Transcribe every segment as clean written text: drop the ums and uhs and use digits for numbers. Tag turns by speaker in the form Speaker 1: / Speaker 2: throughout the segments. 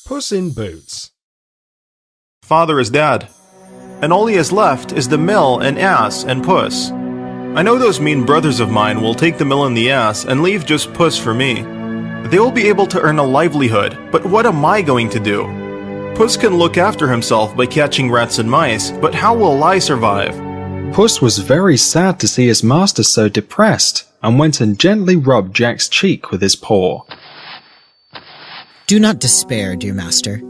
Speaker 1: Puss in Boots.
Speaker 2: Father is dead, and all he has left is the mill and ass and Puss. I know those mean brothers of mine will take the mill and the ass and leave just Puss for me. They will be able to earn a livelihood, but what am I going to do? Puss can look after himself by catching rats and mice, but how will I survive?
Speaker 3: Puss was very sad to see his master so depressed, and went and gently rubbed Jack's cheek with his paw.
Speaker 4: Do not despair, dear master.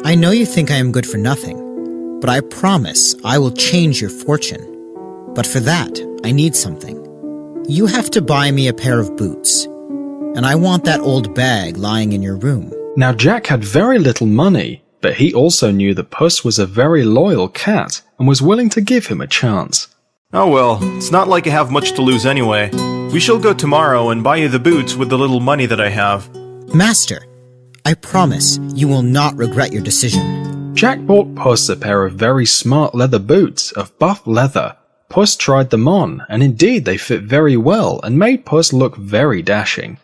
Speaker 4: I know you think I am good for nothing, but I promise I will change your fortune. But for that, I need something. You have to buy me a pair of boots, and I want that old bag lying in your room.
Speaker 3: Now Jack had very little money, but he also knew that Puss was a very loyal cat and was willing to give him a chance.
Speaker 2: Oh well, it's not like I have much to lose anyway. We shall go tomorrow and buy you the boots with the little money that I have.
Speaker 4: Master, I promise you will not regret your decision.
Speaker 3: Jack bought Puss a pair of very smart leather boots of buff leather. Puss tried them on, and indeed they fit very well and made Puss look very dashing.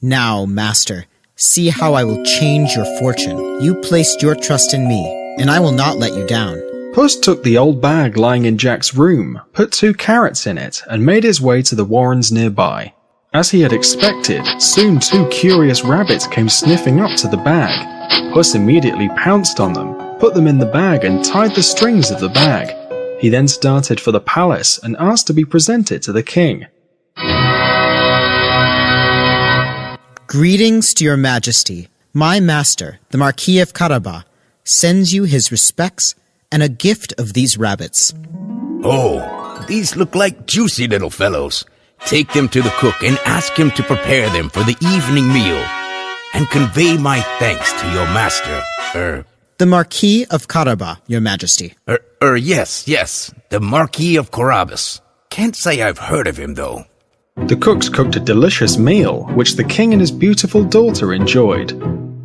Speaker 4: Now, master, see how I will change your fortune. You placed your trust in me, and I will not let you down.
Speaker 3: Puss took the old bag lying in Jack's room, put 2 carrots in it, and made his way to the warrens nearby. As he had expected, soon 2 curious rabbits came sniffing up to the bag. Puss immediately pounced on them, put them in the bag and tied the strings of the bag. He then started for the palace and asked to be presented to the king.
Speaker 4: Greetings to your majesty. My master, the Marquis of Carabas, sends you his respects and a gift of these rabbits.
Speaker 5: Oh, these look like juicy little fellows. Take them to the cook and ask him to prepare them for the evening meal. And convey my thanks to your master,
Speaker 4: The Marquis of Carabas, your majesty.
Speaker 5: Yes, the Marquis of Carabas. Can't say I've heard of him, though.
Speaker 3: The cooks cooked a delicious meal, which the king and his beautiful daughter enjoyed.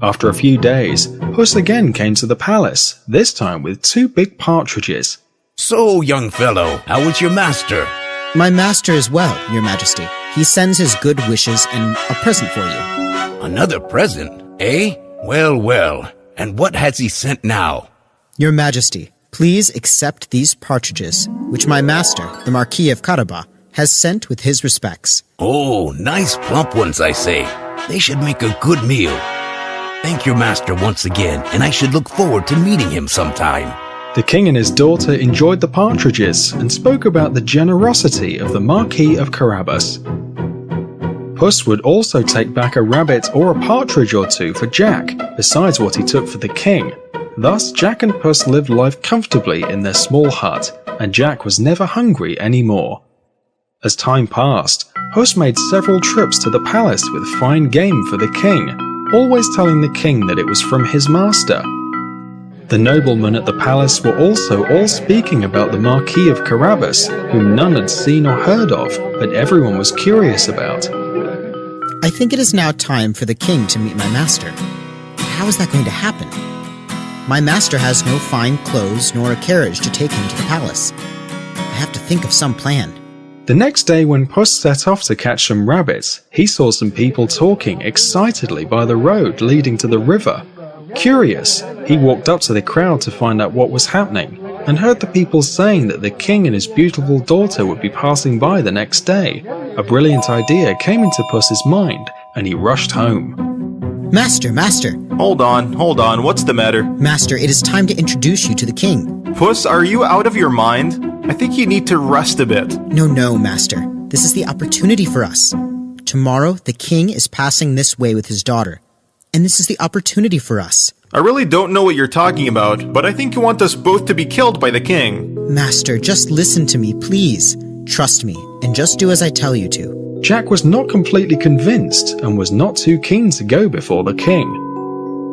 Speaker 3: After a few days, Puss again came to the palace, this time with 2 big partridges.
Speaker 5: So, young fellow, how is your master?
Speaker 4: My master is well, your majesty. He sends his good wishes and a present for you.
Speaker 5: Another present, eh? Well, and what has he sent now?
Speaker 4: Your majesty, please accept these partridges, which my master, the Marquis of Carabas, has sent with his respects.
Speaker 5: Oh, nice plump ones, I say. They should make a good meal. Thank your master once again, and I should look forward to meeting him sometime.
Speaker 3: The king and his daughter enjoyed the partridges and spoke about the generosity of the Marquis of Carabas. Puss would also take back a rabbit or a partridge or 2 for Jack, besides what he took for the king. Thus, Jack and Puss lived life comfortably in their small hut, and Jack was never hungry anymore. As time passed, Puss made several trips to the palace with fine game for the king, always telling the king that it was from his master. The noblemen at the palace were also all speaking about the Marquis of Carabas, whom none had seen or heard of, but everyone was curious about.
Speaker 4: I think it is now time for the king to meet my master. How is that going to happen? My master has no fine clothes nor a carriage to take him to the palace. I have to think of some plan.
Speaker 3: The next day when Puss set off to catch some rabbits, he saw some people talking excitedly by the road leading to the river. Curious, he walked up to the crowd to find out what was happening, and heard the people saying that the king and his beautiful daughter would be passing by the next day. A brilliant idea came into Puss's mind, and he rushed home.
Speaker 4: Master!
Speaker 2: Hold on, what's the matter?
Speaker 4: Master, it is time to introduce you to the king.
Speaker 2: Puss, are you out of your mind? I think you need to rest a bit.
Speaker 4: No, master. This is the opportunity for us. Tomorrow, the king is passing this way with his daughter, and this is the opportunity for us.
Speaker 2: I really don't know what you're talking about, but I think you want us both to be killed by the king.
Speaker 4: Master, just listen to me, please. Trust me, and just do as I tell you to.
Speaker 3: Jack was not completely convinced, and was not too keen to go before the king.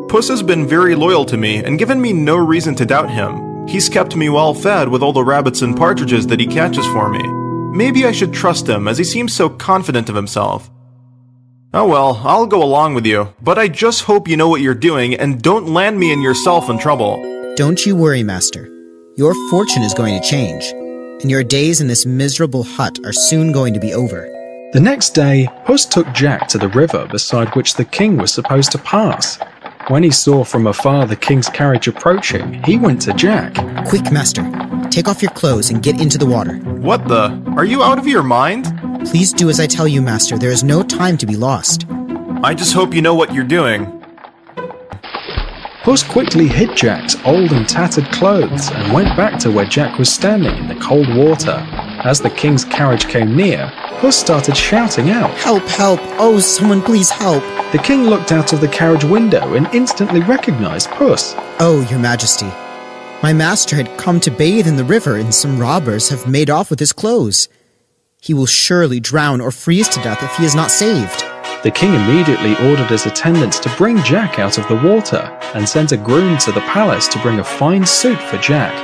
Speaker 2: Puss has been very loyal to me and given me no reason to doubt him. He's kept me well fed with all the rabbits and partridges that he catches for me. Maybe I should trust him, as he seems so confident of himself. Oh well, I'll go along with you, but I just hope you know what you're doing and don't land me and yourself in trouble.
Speaker 4: Don't you worry, master. Your fortune is going to change, and your days in this miserable hut are soon going to be over.
Speaker 3: The next day, Puss took Jack to the river beside which the king was supposed to pass. When he saw from afar the king's carriage approaching, he went to Jack.
Speaker 4: Quick, master. Take off your clothes and get into the water.
Speaker 2: What the? Are you out of your mind?
Speaker 4: Please do as I tell you, master. There is no time to be lost.
Speaker 2: I just hope you know what you're doing.
Speaker 3: Puss quickly hid Jack's old and tattered clothes and went back to where Jack was standing in the cold water. As the king's carriage came near, Puss started shouting out,
Speaker 4: Help, help! Oh, someone please help!
Speaker 3: The king looked out of the carriage window and instantly recognized Puss.
Speaker 4: Oh, your majesty. My master had come to bathe in the river and some robbers have made off with his clothes. He will surely drown or freeze to death if he is not saved.
Speaker 3: The king immediately ordered his attendants to bring Jack out of the water and sent a groom to the palace to bring a fine suit for Jack.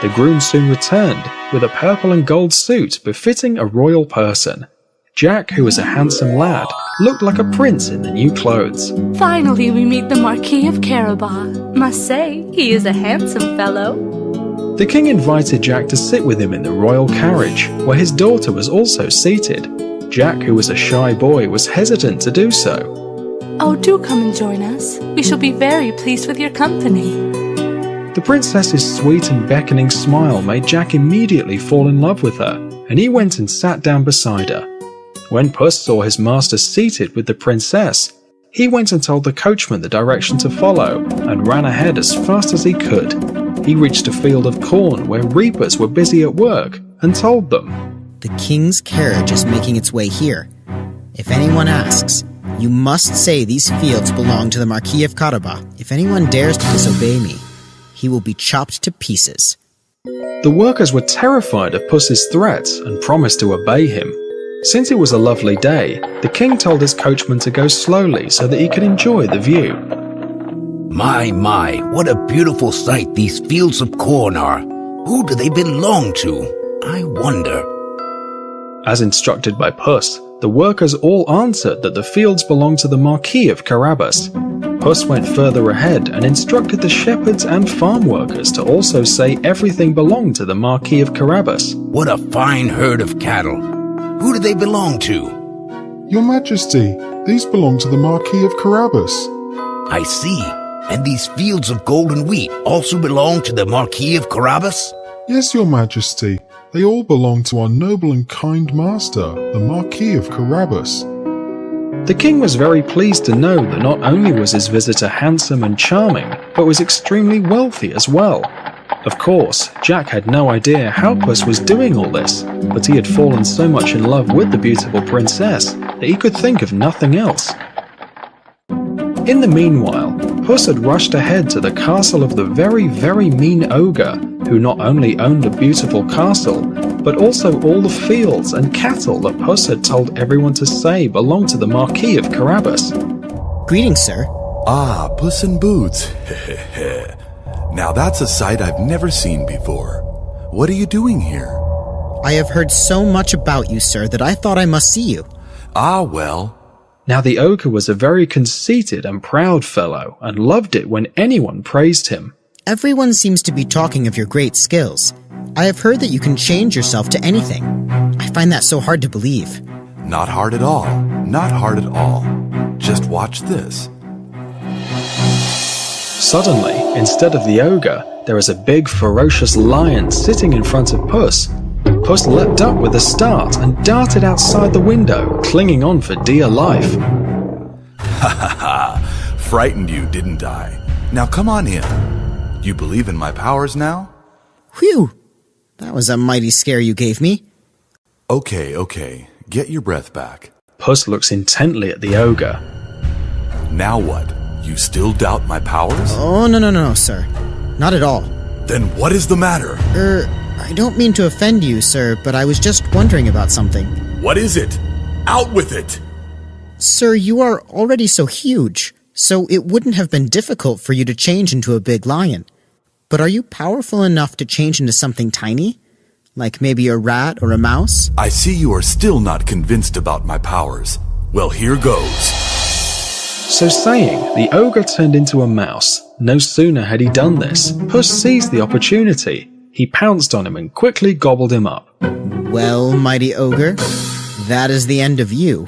Speaker 3: The groom soon returned with a purple and gold suit befitting a royal person. Jack, who was a handsome lad, looked like a prince in the new clothes.
Speaker 6: Finally we meet the Marquis of Carabas. Must say, he is a handsome fellow.
Speaker 3: The king invited Jack to sit with him in the royal carriage, where his daughter was also seated. Jack, who was a shy boy, was hesitant to do so.
Speaker 6: Oh, do come and join us. We shall be very pleased with your company.
Speaker 3: The princess's sweet and beckoning smile made Jack immediately fall in love with her, and he went and sat down beside her. When Puss saw his master seated with the princess, he went and told the coachman the direction to follow, and ran ahead as fast as he could. He reached a field of corn where reapers were busy at work, and told them,
Speaker 4: The king's carriage is making its way here. If anyone asks, you must say these fields belong to the Marquis of Carabas. If anyone dares to disobey me, he will be chopped to pieces.
Speaker 3: The workers were terrified of Puss's threats and promised to obey him. Since it was a lovely day, the king told his coachman to go slowly so that he could enjoy the view.
Speaker 5: My, what a beautiful sight these fields of corn are. Who do they belong to? I wonder.
Speaker 3: As instructed by Puss, the workers all answered that the fields belonged to the Marquis of Carabas. Puss went further ahead and instructed the shepherds and farm workers to also say everything belonged to the Marquis of Carabas.
Speaker 5: What a fine herd of cattle. Who do they belong to?
Speaker 7: Your Majesty, these belong to the Marquis of Carabas.
Speaker 5: I see. And these fields of golden wheat also belong to the Marquis of Carabas?
Speaker 7: Yes, Your Majesty. They all belong to our noble and kind master, the Marquis of Carabas.
Speaker 3: The king was very pleased to know that not only was his visitor handsome and charming, but was extremely wealthy as well. Of course, Jack had no idea how Puss was doing all this, but he had fallen so much in love with the beautiful princess that he could think of nothing else. In the meanwhile, Puss had rushed ahead to the castle of the very, very mean ogre, who not only owned a beautiful castle, but also all the fields and cattle that Puss had told everyone to say belonged to the Marquis of Carabas.
Speaker 4: Greetings, sir.
Speaker 8: Ah, Puss in Boots. Now that's a sight I've never seen before. What are you doing here?
Speaker 4: I have heard so much about you, sir, that I thought I must see you.
Speaker 8: Ah, well.
Speaker 3: Now the ogre was a very conceited and proud fellow, and loved it when anyone praised him.
Speaker 4: Everyone seems to be talking of your great skills. I have heard that you can change yourself to anything. I find that so hard to believe.
Speaker 8: Not hard at all. Not hard at all. Just watch this.
Speaker 3: Suddenly, instead of the ogre, there is a big ferocious lion sitting in front of Puss. Puss leapt up with a start and darted outside the window, clinging on for dear life.
Speaker 8: Ha ha ha! Frightened you, didn't I? Now come on in. You believe in my powers now?
Speaker 4: Whew! That was a mighty scare you gave me.
Speaker 8: Okay. Get your breath back.
Speaker 3: Puss looks intently at the ogre.
Speaker 8: Now what? You still doubt my powers?
Speaker 4: Oh, no, sir. Not at all.
Speaker 8: Then what is the matter?
Speaker 4: I don't mean to offend you, sir, but I was just wondering about something.
Speaker 8: What is it? Out with it!
Speaker 4: Sir, you are already so huge, so it wouldn't have been difficult for you to change into a big lion. But are you powerful enough to change into something tiny? Like maybe a rat or a mouse?
Speaker 8: I see you are still not convinced about my powers. Well, here goes.
Speaker 3: So saying, the ogre turned into a mouse. No sooner had he done this, Puss seized the opportunity. He pounced on him and quickly gobbled him up.
Speaker 4: Well, mighty ogre, That is the end of you.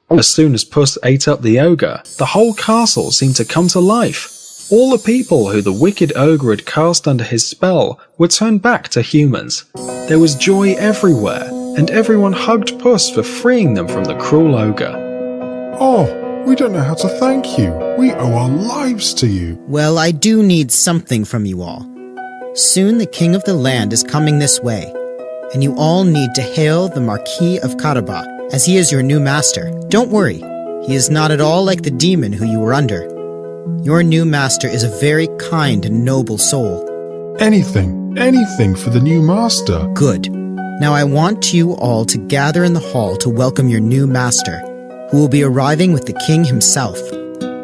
Speaker 3: As soon as Puss ate up the ogre, the whole castle seemed to come to life. All the people who the wicked ogre had cast under his spell were turned back to humans. There was joy everywhere, and everyone hugged Puss for freeing them from the cruel ogre.
Speaker 7: Oh, we don't know how to thank you. We owe our lives to you.
Speaker 4: Well, I do need something from you all. Soon the king of the land is coming this way, and you all need to hail the Marquis of Carabas, as he is your new master. Don't worry, he is not at all like the demon who you were under. Your new master is a very kind and noble soul.
Speaker 7: Anything for the new master.
Speaker 4: Good. Now I want you all to gather in the hall to welcome your new master, who will be arriving with the king himself.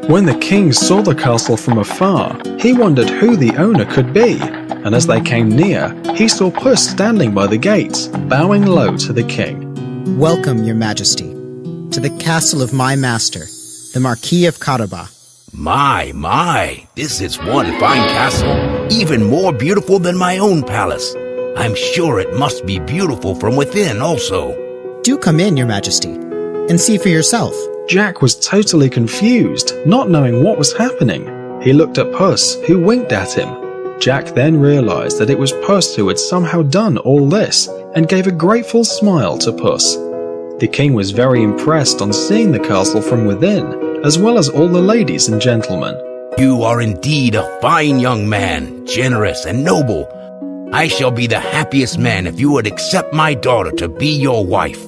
Speaker 3: When the king saw the castle from afar, he wondered who the owner could be, and as they came near, he saw Puss standing by the gates, bowing low to the king.
Speaker 4: Welcome, your majesty, to the castle of my master, the Marquis of Carabas.
Speaker 5: My, this is one fine castle, even more beautiful than my own palace. I'm sure it must be beautiful from within also.
Speaker 4: Do come in, your majesty, and see for yourself.
Speaker 3: Jack was totally confused, not knowing what was happening. He looked at Puss, who winked at him. Jack then realized that it was Puss who had somehow done all this, and gave a grateful smile to Puss. The king was very impressed on seeing the castle from within, as well as all the ladies and gentlemen.
Speaker 5: You are indeed a fine young man, generous and noble. I shall be the happiest man if you would accept my daughter to be your wife.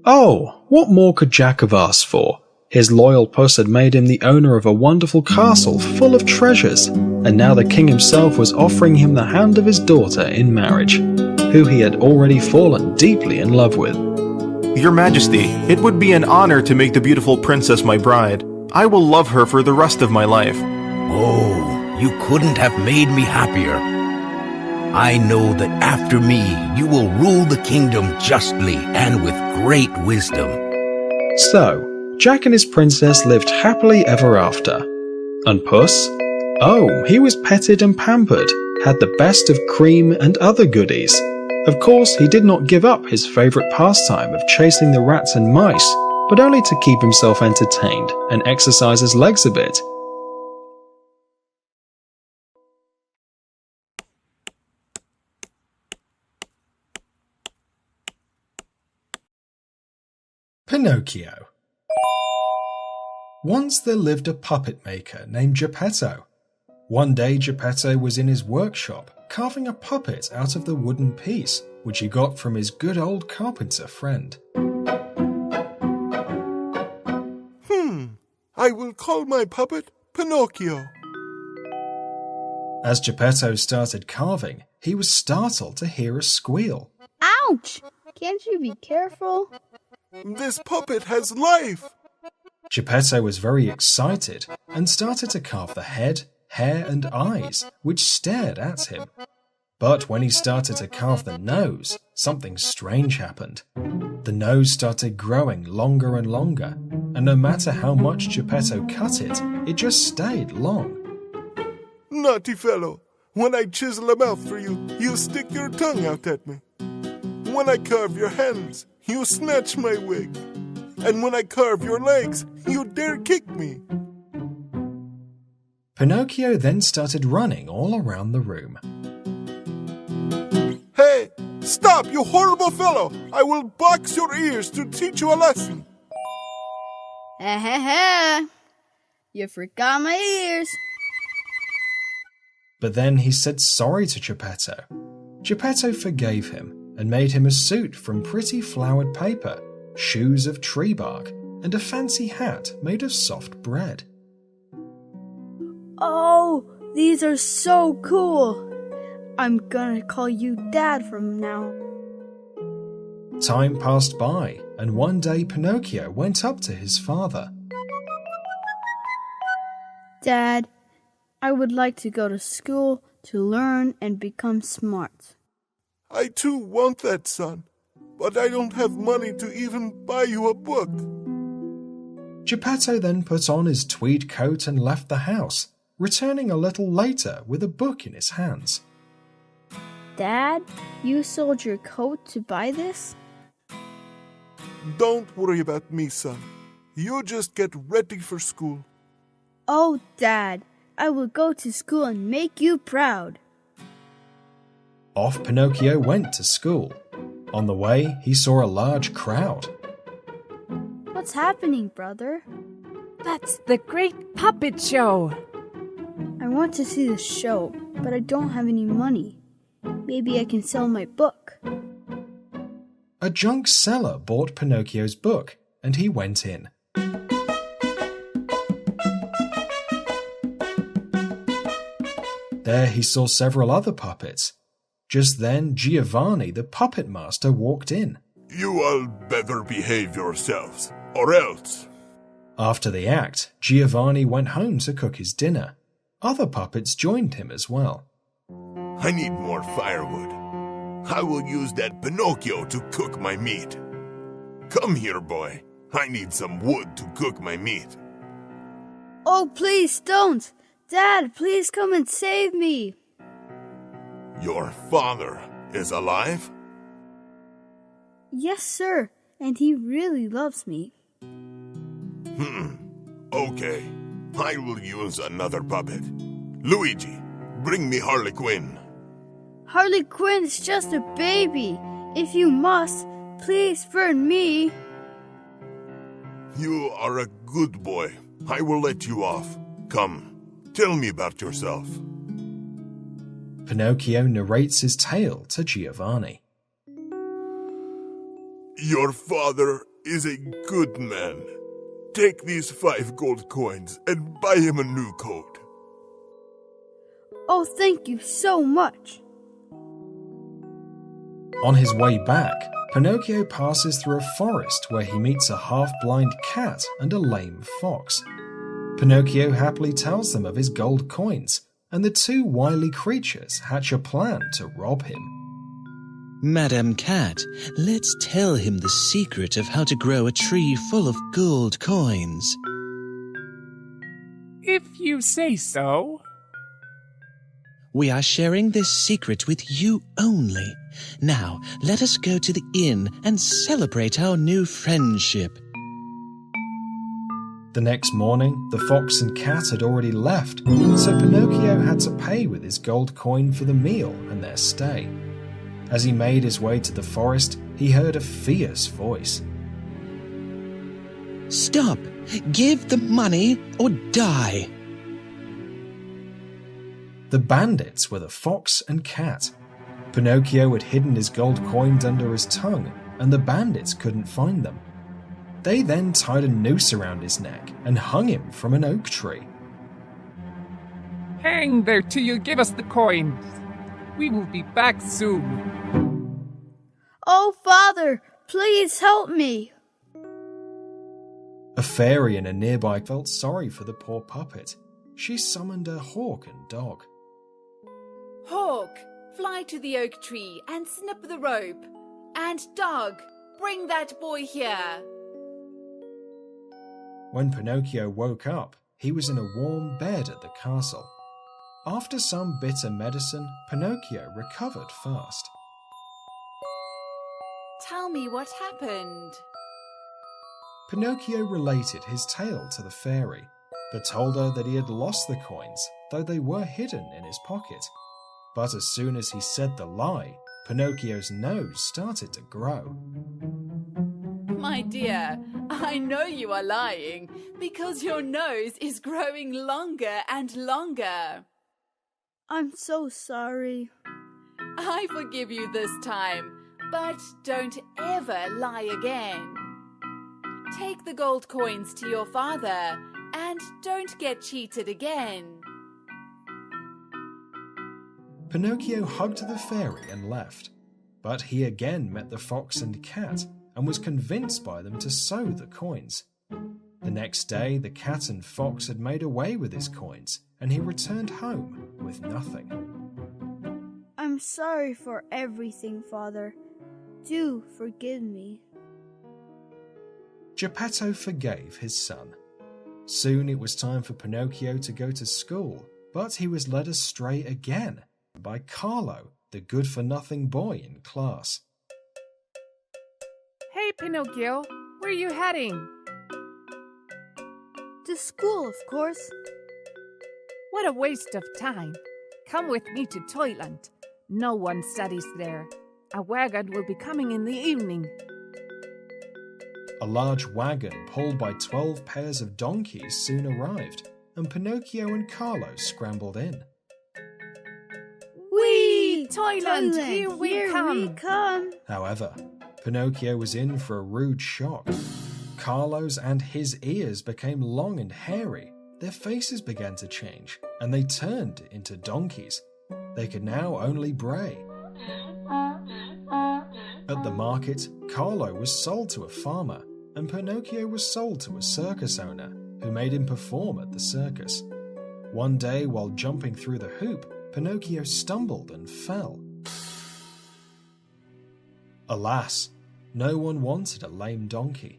Speaker 3: Oh, what more could Jack have asked for? His loyal Puss had made him the owner of a wonderful castle full of treasures, and now the king himself was offering him the hand of his daughter in marriage, who he had already fallen deeply in love with.
Speaker 2: Your Majesty, it would be an honor to make the beautiful princess my bride. I will love her for the rest of my life.
Speaker 5: Oh, you couldn't have made me happier. I know that after me, you will rule the kingdom justly and with great wisdom.
Speaker 3: So, Jack and his princess lived happily ever after. And Puss? Oh, he was petted and pampered, had the best of cream and other goodies. Of course, he did not give up his favourite pastime of chasing the rats and mice, but only to keep himself entertained and exercise his legs a bit.
Speaker 1: Pinocchio. Once there lived a puppet maker named Geppetto. One day Geppetto was in his workshop carving a puppet out of the wooden piece which he got from his good old carpenter friend.
Speaker 9: I will call my puppet Pinocchio.
Speaker 1: As Geppetto started carving, he was startled to hear a squeal.
Speaker 10: Ouch! Can't you be careful?
Speaker 9: This puppet has life!
Speaker 1: Geppetto was very excited and started to carve the head, hair and eyes, which stared at him. But when he started to carve the nose, something strange happened. The nose started growing longer and longer, and no matter how much Geppetto cut it, it just stayed long.
Speaker 9: Naughty fellow, when I chisel a mouth for you, you stick your tongue out at me. When I carve your hands, you snatch my wig. And when I carve your legs, you dare kick me.
Speaker 1: Pinocchio then started running all around the room.
Speaker 9: Hey, stop, you horrible fellow! I will box your ears to teach you a lesson.
Speaker 10: You forgot my ears.
Speaker 1: But then he said sorry to Geppetto. Geppetto forgave him and made him a suit from pretty flowered paper, shoes of tree bark, and a fancy hat made of soft bread.
Speaker 10: Oh, these are so cool. I'm gonna call you Dad from now.
Speaker 1: Time passed by, and one day Pinocchio went up to his father.
Speaker 10: Dad, I would like to go to school to learn and become smart.
Speaker 9: I too want that, son, but I don't have money to even buy you a book.
Speaker 1: Geppetto then put on his tweed coat and left the house, returning a little later with a book in his hands.
Speaker 10: Dad, you sold your coat to buy this?
Speaker 9: Don't worry about me, son. You just get ready for school.
Speaker 10: Oh, Dad, I will go to school and make you proud.
Speaker 1: Off Pinocchio went to school. On the way, he saw a large crowd.
Speaker 10: What's happening, brother?
Speaker 11: That's the great puppet show.
Speaker 10: I want to see the show, but I don't have any money. Maybe I can sell my book.
Speaker 1: A junk seller bought Pinocchio's book, and he went in. There he saw several other puppets. Just then, Giovanni, the puppet master, walked in.
Speaker 9: You all better behave yourselves, or else.
Speaker 1: After the act, Giovanni went home to cook his dinner. Other puppets joined him as well.
Speaker 9: I need more firewood. I will use that Pinocchio to cook my meat. Come here, boy. I need some wood to cook my meat.
Speaker 10: Oh, please don't! Dad, please come and save me!
Speaker 9: Your father is alive?
Speaker 10: Yes, sir, and he really loves me.
Speaker 9: Okay. I will use another puppet. Luigi, bring me Harley Quinn.
Speaker 10: Harley Quinn is just a baby. If you must, please burn me.
Speaker 9: You are a good boy. I will let you off. Come, tell me about yourself.
Speaker 1: Pinocchio narrates his tale to Giovanni.
Speaker 9: Your father is a good man. Take these 5 gold coins and buy him a new coat.
Speaker 10: Oh, thank you so much.
Speaker 1: On his way back, Pinocchio passes through a forest where he meets a half-blind cat and a lame fox. Pinocchio happily tells them of his gold coins, and the two wily creatures hatch a plan to rob him.
Speaker 12: Madam Cat, let's tell him the secret of how to grow a tree full of gold coins.
Speaker 11: If you say so.
Speaker 12: We are sharing this secret with you only. Now, let us go to the inn and celebrate our new friendship.
Speaker 1: The next morning, the fox and cat had already left, so Pinocchio had to pay with his gold coin for the meal and their stay. As he made his way to the forest, he heard a fierce voice.
Speaker 12: Stop! Give the money or die!
Speaker 1: The bandits were the fox and cat. Pinocchio had hidden his gold coins under his tongue, and the bandits couldn't find them. They then tied a noose around his neck and hung him from an oak tree.
Speaker 11: Hang there till you give us the coins. We will be back soon.
Speaker 10: Oh, Father, please help me.
Speaker 1: A fairy in a nearby felt sorry for the poor puppet. She summoned a hawk and dog.
Speaker 13: Hawk, fly to the oak tree and snip the rope. And dog, bring that boy here.
Speaker 1: When Pinocchio woke up, he was in a warm bed at the castle. After some bitter medicine, Pinocchio recovered fast.
Speaker 13: Tell me what happened.
Speaker 1: Pinocchio related his tale to the fairy, but told her that he had lost the coins, though they were hidden in his pocket. But as soon as he said the lie, Pinocchio's nose started to grow.
Speaker 13: My dear, I know you are lying because your nose is growing longer and longer.
Speaker 10: I'm so sorry.
Speaker 13: I forgive you this time, but don't ever lie again. Take the gold coins to your father and don't get cheated again.
Speaker 1: Pinocchio hugged the fairy and left, but he again met the fox and cat and was convinced by them to sew the coins. The next day, the cat and fox had made away with his coins, and he returned home with nothing.
Speaker 10: I'm sorry for everything, Father. Do forgive me.
Speaker 1: Geppetto forgave his son. Soon it was time for Pinocchio to go to school, but he was led astray again by Carlo, the good-for-nothing boy in class.
Speaker 11: Hey Hey, Pinocchio, where are you heading?
Speaker 10: To school, of course.
Speaker 11: What a waste of time. Come with me to Toyland. No one studies there. A wagon will be coming in the evening.
Speaker 1: A large wagon pulled by 12 pairs of donkeys soon arrived, and Pinocchio and Carlo scrambled in.
Speaker 10: Whee!
Speaker 11: Toyland, here we come.
Speaker 1: However, Pinocchio was in for a rude shock. Carlo's and his ears became long and hairy, their faces began to change, and they turned into donkeys. They could now only bray. At the market, Carlo was sold to a farmer, and Pinocchio was sold to a circus owner, who made him perform at the circus. One day, while jumping through the hoop, Pinocchio stumbled and fell. Alas, no one wanted a lame donkey.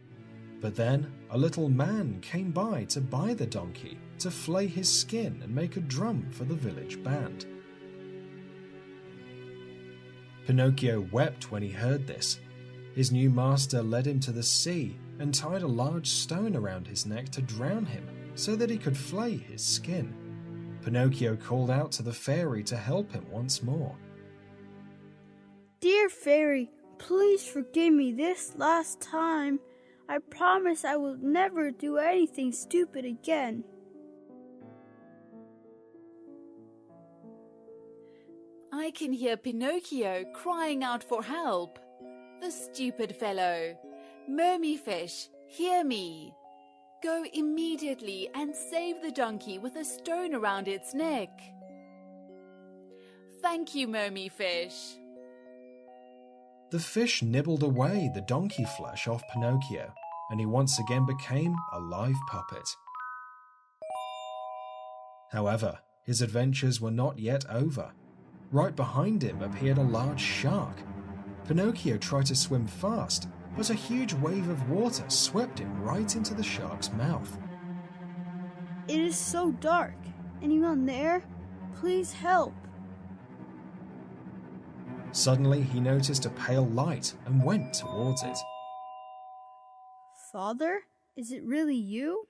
Speaker 1: But then a little man came by to buy the donkey, to flay his skin and make a drum for the village band. Pinocchio wept when he heard this. His new master led him to the sea and tied a large stone around his neck to drown him so that he could flay his skin. Pinocchio called out to the fairy to help him once more.
Speaker 10: Dear fairy, please forgive me this last time. I promise I will never do anything stupid again.
Speaker 13: I can hear Pinocchio crying out for help. The stupid fellow. Mermy fish, hear me. Go immediately and save the donkey with a stone around its neck. Thank you, Mermy fish.
Speaker 1: The fish nibbled away the donkey flesh off Pinocchio, and he once again became a live puppet. However, his adventures were not yet over. Right behind him appeared a large shark. Pinocchio tried to swim fast, but a huge wave of water swept him right into the shark's mouth.
Speaker 10: It is so dark. Anyone there? Please help.
Speaker 1: Suddenly, he noticed a pale light and went towards it.
Speaker 10: Father, is it really you?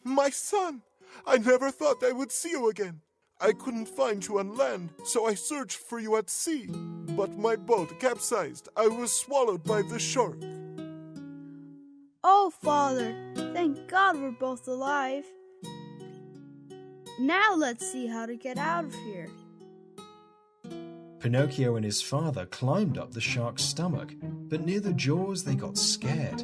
Speaker 9: My son, I never thought I would see you again. I couldn't find you on land, so I searched for you at sea. But my boat capsized. I was swallowed by the shark.
Speaker 10: Oh, Father, thank God we're both alive. Now let's see how to get out of here.
Speaker 1: Pinocchio and his father climbed up the shark's stomach, but near the jaws they got scared.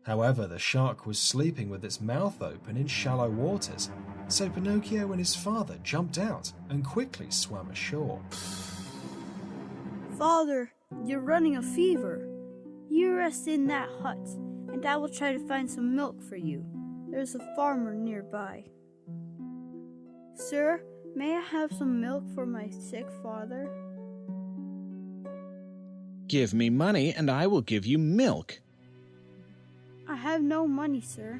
Speaker 1: However, the shark was sleeping with its mouth open in shallow waters, so Pinocchio and his father jumped out and quickly swam ashore.
Speaker 10: Father, you're running a fever. You rest in that hut, and I will try to find some milk for you. There's a farmer nearby. Sir, may I have some milk for my sick father?
Speaker 12: Give me money, and I will give you milk.
Speaker 10: I have no money, sir.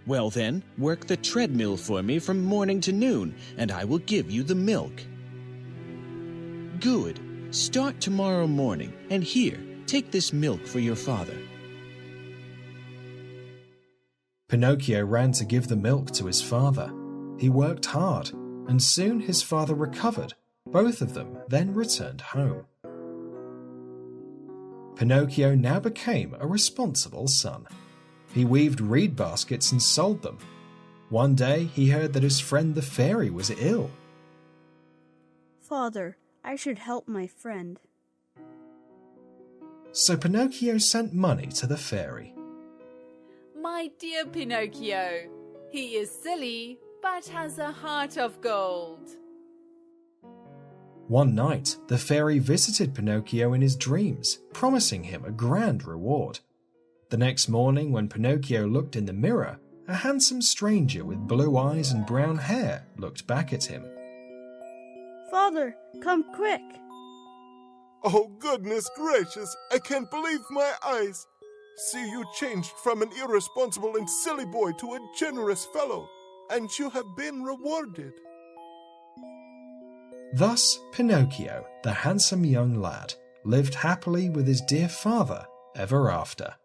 Speaker 12: Well then, work the treadmill for me from morning to noon, and I will give you the milk. Good. Start tomorrow morning, and here, take this milk for your father.
Speaker 1: Pinocchio ran to give the milk to his father. He worked hard, and soon his father recovered. Both of them then returned home. Pinocchio now became a responsible son. He weaved reed baskets and sold them. One day he heard that his friend the fairy was ill.
Speaker 10: Father, I should help my friend.
Speaker 1: So Pinocchio sent money to the fairy.
Speaker 13: My dear Pinocchio, he is silly, but has a heart of gold.
Speaker 1: One night, the fairy visited Pinocchio in his dreams, promising him a grand reward. The next morning, when Pinocchio looked in the mirror, a handsome stranger with blue eyes and brown hair looked back at him.
Speaker 10: Father, come quick!
Speaker 9: Oh, goodness gracious, I can't believe my eyes. See, you changed from an irresponsible and silly boy to a generous fellow, and you have been rewarded.
Speaker 1: Thus, Pinocchio, the handsome young lad, lived happily with his dear father ever after.